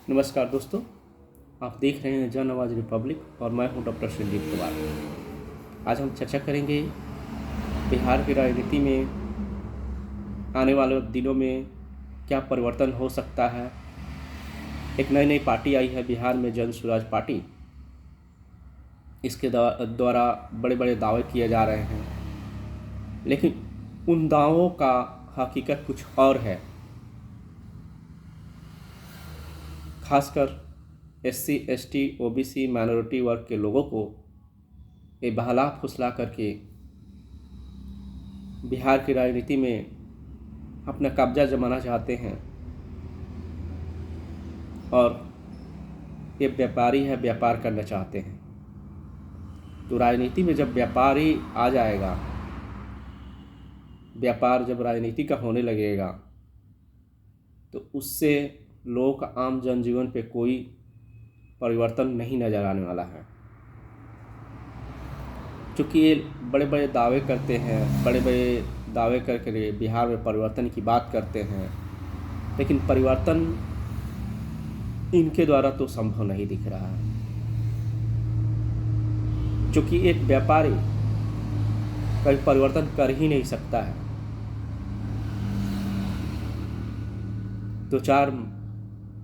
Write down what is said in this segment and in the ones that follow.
नमस्कार दोस्तों, आप देख रहे हैं जन आवाज़ रिपब्लिक और मैं हूं डॉक्टर संजीव कुमार। आज हम चर्चा करेंगे बिहार की राजनीति में आने वाले दिनों में क्या परिवर्तन हो सकता है। एक नई पार्टी आई है बिहार में, जन स्वराज पार्टी। इसके द्वारा बड़े बड़े दावे किए जा रहे हैं, लेकिन उन दावों का हकीकत कुछ और है। खासकर SC ST OBC माइनॉरिटी वर्ग के लोगों को ये बहला फुसला करके बिहार की राजनीति में अपना कब्जा जमाना चाहते हैं। और ये व्यापारी है, व्यापार करना चाहते हैं। तो राजनीति में जब व्यापारी आ जाएगा, व्यापार जब राजनीति का होने लगेगा, तो उससे लोगों का आम जनजीवन पे कोई परिवर्तन नहीं नज़र आने वाला है। क्योंकि ये बड़े बड़े दावे करते हैं, बड़े बड़े दावे करके बिहार में परिवर्तन की बात करते हैं, लेकिन परिवर्तन इनके द्वारा तो संभव नहीं दिख रहा है। क्योंकि एक व्यापारी कभी परिवर्तन कर ही नहीं सकता है। 2-4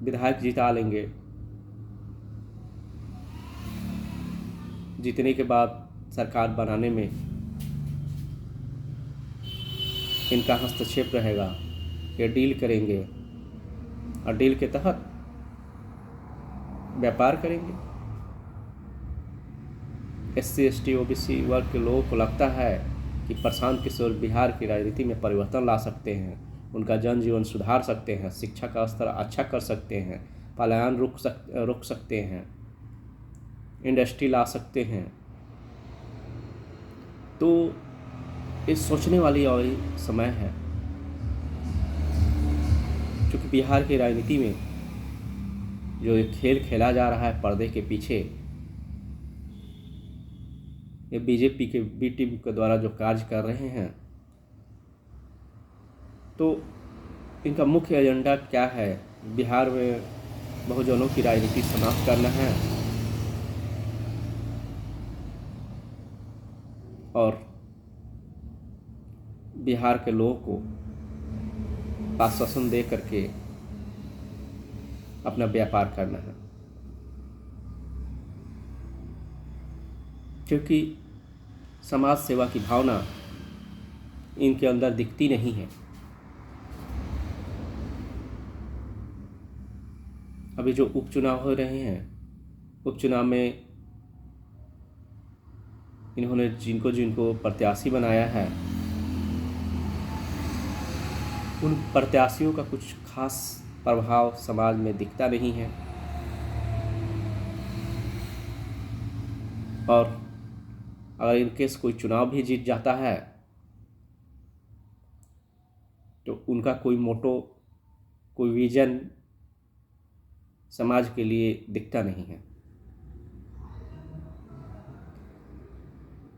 विधायक जिता लेंगे, जीतने के बाद सरकार बनाने में इनका हस्तक्षेप रहेगा। ये डील करेंगे और डील के तहत व्यापार करेंगे। SC ST OBC वर्ग के लोगों को लगता है कि प्रशांत किशोर बिहार की राजनीति में परिवर्तन ला सकते हैं, उनका जनजीवन सुधार सकते हैं, शिक्षा का स्तर अच्छा कर सकते हैं, पलायन रोक सकते हैं, इंडस्ट्री ला सकते हैं। तो ये सोचने वाली और समय है, क्योंकि बिहार की राजनीति में जो ये खेल खेला जा रहा है पर्दे के पीछे, ये बीजेपी के बी टीम के द्वारा जो कार्य कर रहे हैं, तो इनका मुख्य एजेंडा क्या है? बिहार में बहुजनों की राजनीति समाप्त करना है और बिहार के लोगों को आश्वासन दे करके अपना व्यापार करना है। क्योंकि समाज सेवा की भावना इनके अंदर दिखती नहीं है। अभी जो उपचुनाव हो रहे हैं, उपचुनाव में इन्होंने जिनको प्रत्याशी बनाया है, उन प्रत्याशियों का कुछ खास प्रभाव समाज में दिखता नहीं है। और अगर इनकेस कोई चुनाव भी जीत जाता है तो उनका कोई मोटो, कोई विजन समाज के लिए दिखता नहीं है।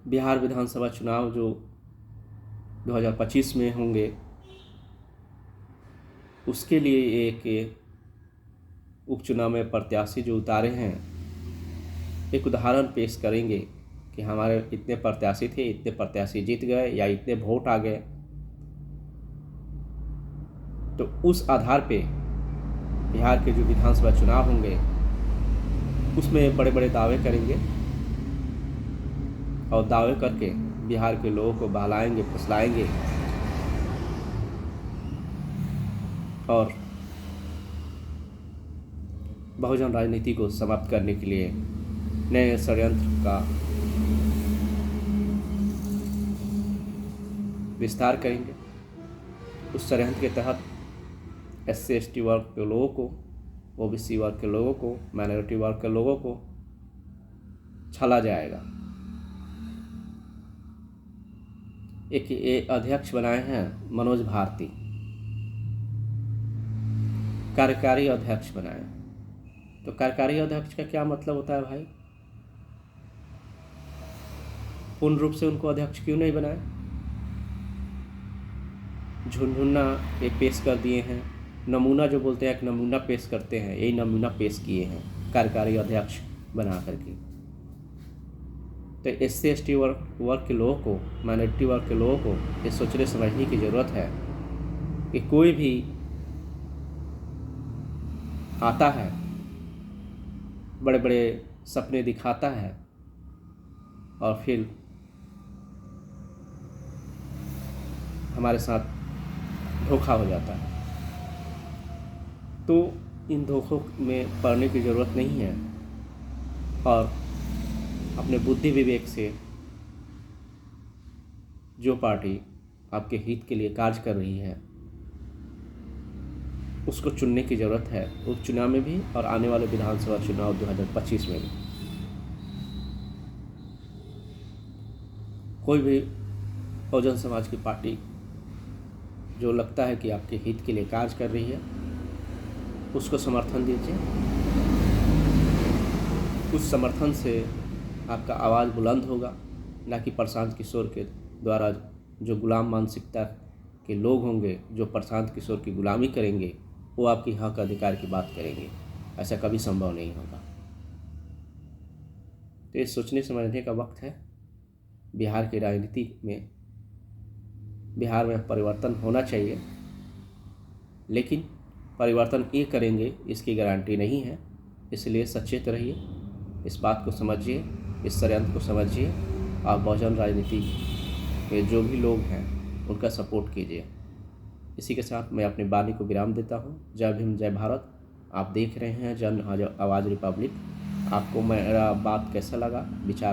बिहार विधानसभा चुनाव जो 2025 में होंगे, उसके लिए एक उपचुनाव में प्रत्याशी जो उतारे हैं, एक उदाहरण पेश करेंगे कि हमारे इतने प्रत्याशी थे, इतने प्रत्याशी जीत गए या इतने वोट आ गए। तो उस आधार पे बिहार के जो विधानसभा चुनाव होंगे, उसमें बड़े बड़े दावे करेंगे और दावे करके बिहार के लोगों को बहलाएंगे, फुसलाएंगे और बहुजन राजनीति को समाप्त करने के लिए नए षड्यंत्र का विस्तार करेंगे। उस षड्यंत्र के तहत SC ST वर्ग के लोगों को, OBC वर्ग के लोगों को, माइनॉरिटी वर्ग के लोगों को छला जाएगा। एक अध्यक्ष बनाए हैं मनोज भारती, कार्यकारी अध्यक्ष बनाए। तो कार्यकारी अध्यक्ष का क्या मतलब होता है भाई? पूर्ण रूप से उनको अध्यक्ष क्यों नहीं बनाए? झुनझुना ये पेश कर दिए हैं नमूना जो बोलते हैं, एक नमूना पेश करते हैं, यही नमूना पेश किए हैं कार्यकारी अध्यक्ष बना करके। तो SC/ST वर्ग के लोगों को, माइनॉरिटी वर्ग के लोगों को ये सोचने समझने की ज़रूरत है कि कोई भी आता है, बड़े बड़े सपने दिखाता है और फिर हमारे साथ धोखा हो जाता है। तो इन धोखों में पड़ने की ज़रूरत नहीं है और अपने बुद्धि विवेक से जो पार्टी आपके हित के लिए कार्य कर रही है उसको चुनने की ज़रूरत है, उपचुनाव में भी और आने वाले विधानसभा चुनाव 2025 में भी। कोई भी बहुजन समाज की पार्टी जो लगता है कि आपके हित के लिए कार्य कर रही है उसको समर्थन दीजिए। उस समर्थन से आपका आवाज़ बुलंद होगा, ना कि प्रशांत किशोर के द्वारा जो गुलाम मानसिकता के लोग होंगे जो प्रशांत किशोर की गुलामी करेंगे वो आपकी हक अधिकार की बात करेंगे। ऐसा कभी संभव नहीं होगा। तो ये सोचने समझने का वक्त है। बिहार की राजनीति में, बिहार में परिवर्तन होना चाहिए, लेकिन परिवर्तन ये करेंगे इसकी गारंटी नहीं है। इसलिए सचेत रहिए, इस बात को समझिए, इस षड्यंत्र को समझिए और बहुजन राजनीति के जो भी लोग हैं उनका सपोर्ट कीजिए। इसी के साथ मैं अपनी वाणी को विराम देता हूँ। जय भीम, जय भारत। आप देख रहे हैं जन आवाज़ रिपब्लिक। आपको मेरा बात कैसा लगा, विचार